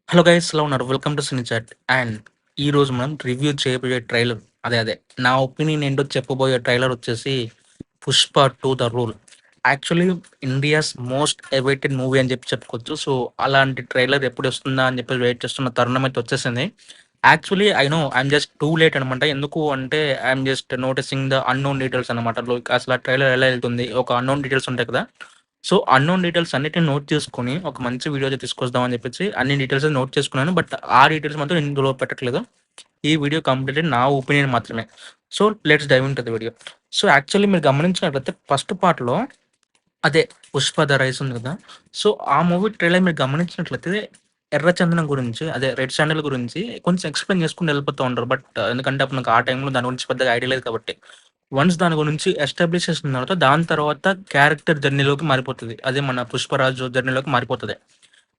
Hello guys, ఎలా ఉన్నారు? Welcome to cine chat. And ఈ రోజు మనం రివ్యూ చేయబోయే ట్రైలర్ అదే నా ఒపీనియన్ ఏంటో చెప్పబోయే ట్రైలర్ వచ్చేసి Pushpa to the rule. Actually India's most awaited movie అని చెప్పి చెప్పుకోవచ్చు. సో అలాంటి ట్రైలర్ ఎప్పుడు వస్తుందా అని చెప్పి వెయిట్ చేస్తున్న తరుణం అయితే వచ్చేసింది. Actually I know I'm just too late అనమాట. ఎందుకు అంటే I'm just noticing the unknown details అనమాట. అసలు ఆ ట్రైలర్ ఎలా వెళ్తుంది, ఒక అన్నోన్ డీటెయిల్స్ ఉంటాయి కదా. సో అన్నోన్ డీటెయిల్స్ అన్నిటిని నోట్ చేసుకొని ఒక మంచి వీడియో అయితే తీసుకొద్దాం అని చెప్పేసి అన్ని డీటెయిల్స్ నోట్ చేసుకున్నాను. బట్ ఆ డీటెయిల్స్ మాత్రం ఇందులో పెట్టట్లేదు. ఈ వీడియో కంప్లీట్ నా ఒపీనియన్ మాత్రమే. So let's dive into the video. So actually మీరు గమనించినట్లయితే ఫస్ట్ పార్ట్లో అదే 'పుష్ప ద రైస్' ఉంది కదా. సో ఆ మూవీ ట్రైలర్ మీరు గమనించినట్లయితే ఎర్రచందనం గురించి, అదే రెడ్ శాండిల్ గురించి కొంచెం ఎక్స్‌ప్లెయిన్ చేసుకుంటూ వెళ్ళిపోతూ ఉంటారు. బట్ ఎందుకంటే అప్పుడు నాకు ఆ టైంలో దాని గురించి పెద్దగా ఐడియా లేదు కాబట్టి. వన్స్ దాని గురించి ఎస్టాబ్లిష్ చేసిన తర్వాత దాని తర్వాత క్యారెక్టర్ జర్నీలోకి మారిపోతది. అదే మన 'పుష్పరాజు' జర్నీలోకి మారిపోతది.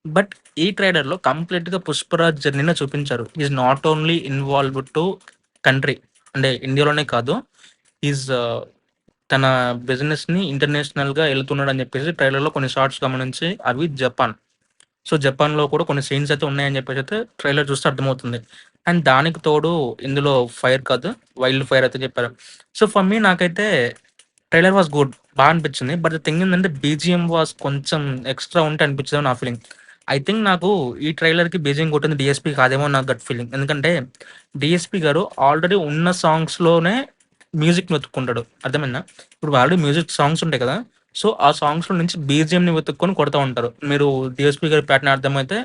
బట్ ఈ ట్రైలర్‌లో కంప్లీట్‌గా 'పుష్పరాజ్' జర్నీనే చూపించారు. Is not only involved to country, అంటే ఇండియాలోనే కాదు. ఈస్ తన బిజినెస్‌ని ఇంటర్నేషనల్‌గా ఎళ్తున్నాడని చెప్పేసి ట్రైలర్‌లో కొన్ని షార్ట్స్ గమనించి అవి జపాన్. సో, జపాన్‌లో కూడా కొన్ని సీన్స్ అయితే ఉన్నాయని చెప్పేసైతే ట్రైలర్ చూస్తే అర్థమవుతుంది. అండ్ దానికి తోడు ఇందులో ఫైర్ కాదు, వైల్డ్ ఫైర్ అయితే చెప్పారు. సో, ఫర్ మీ నాకైతే ట్రైలర్ వాస్ గుడ్. అనిపించింది. బట్ ద థింగ్ ఏందంటే బీజీఎం వాస్ కొంచెం ఎక్స్‌ట్రా ఉంటే అనిపించేదేమో నా ఫీలింగ్. ఐ థింక్ నాకు ఈ ట్రైలర్‌కి బీజీఎం కొట్టింది డీఎస్‌పీ కాదేమో అని నాకు గట్ ఫీలింగ్. ఎందుకంటే డీఎస్‌పీ గారు ఆల్రెడీ ఉన్న సాంగ్స్‌లోనే మ్యూజిక్‌ని వెతుక్కుంటాడు. అర్థమైందా? ఇప్పుడు ఆల్రెడీ మ్యూజిక్ సాంగ్స్ ఉంటాయి కదా. సో, ఆ సాంగ్స్‌లో నుంచి బీజీఎంని వెతుక్కొని కొడతా ఉంటారు. మీరు 'డీఎస్‌పీ' గారి ప్యాటర్న్ అర్థమైతే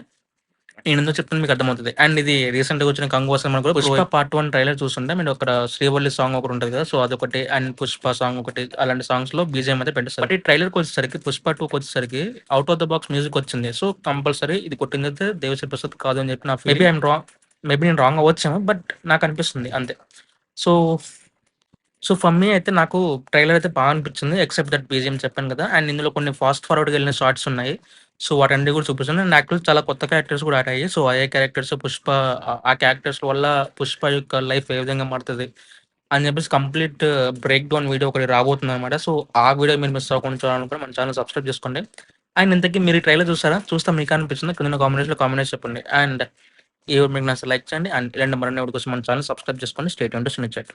నేనెందుకు చెప్తున్నా మీకు అర్థమవుతది. అండ్ ఇది రీసెంట్‌గా వచ్చిన 'కంగువ' సినిమా కూడా 'పుష్ప పార్ట్ 1' ట్రైలర్ చూసుంటే మీరు అక్కడ 'శ్రీవల్లి' సాంగ్ ఒకటి ఉంటది కదా. సో, అదొకటి అండ్ 'పుష్ప' సాంగ్ ఒకటి అలాంటి సాంగ్స్‌లో బీజీఎం అయితే పెట్టేస్తారు. బట్ ఈ ట్రైలర్‌కొచ్చేసరికి 'పుష్ప 2' వచ్చేసరికి out of the box music వచ్చింది. సో, కంపల్సరీ ఇది కొట్టిందైతే దేవిశ్రీ ప్రసాద్ కాదు అని చెప్పి నా feeling. Maybe I'm wrong. Maybe నేను రాంగ్ అవ్వచ్చేమో. బట్ నాకనిపిస్తుంది అంతే. సో ఫర్ మీ అయితే నాకు ట్రైలర్ అయితే అనిపించింది. ఎక్సెప్ట్ దట్ బీజీఎం చెప్పాను కదా. అండ్ ఇందులో కొన్ని ఫాస్ట్ ఫార్వర్డ్‌గా ఎళ్ళిన షార్ట్స్ ఉన్నాయి. సో, వాటన్నీ కూడా చూపిస్తాను. అండ్ యాక్చువల్లీ చాలా కొత్త క్యారెక్టర్స్ కూడా యాడ్ అయ్యాయి. సో, అయ్యే క్యారెక్టర్స్ పుష్ప, ఆ క్యారెక్టర్స్ వల్ల పుష్ప యొక్క లైఫ్ ఏ విధంగా మారుతది అని చెప్పేసి కంప్లీట్ బ్రేక్ డౌన్ వీడియో ఒకటి రాబోతుందనమాట. సో, ఆ వీడియో మీరు మిస్ అవ్వకుండా చూడాలనుకుంటే మన ఛానెల్ సబ్స్క్రైబ్ చేసుకోండి. అండ్ ఇంతకీ మీరు ఈ ట్రైలర్ చూసారా? చూస్తే మీకనిపించిందా? కింద కామెంట్స్‌లో చెప్పండి. అండ్ ఈ వీడియో మీకు నచ్చితే లైక్ చేయండి. అండ్ ఇలాంటి మరిన్ని వీడియో కోసం మన ఛానెల్ సబ్స్క్రైబ్ చేసుకోండి. Stay tuned to cine chat.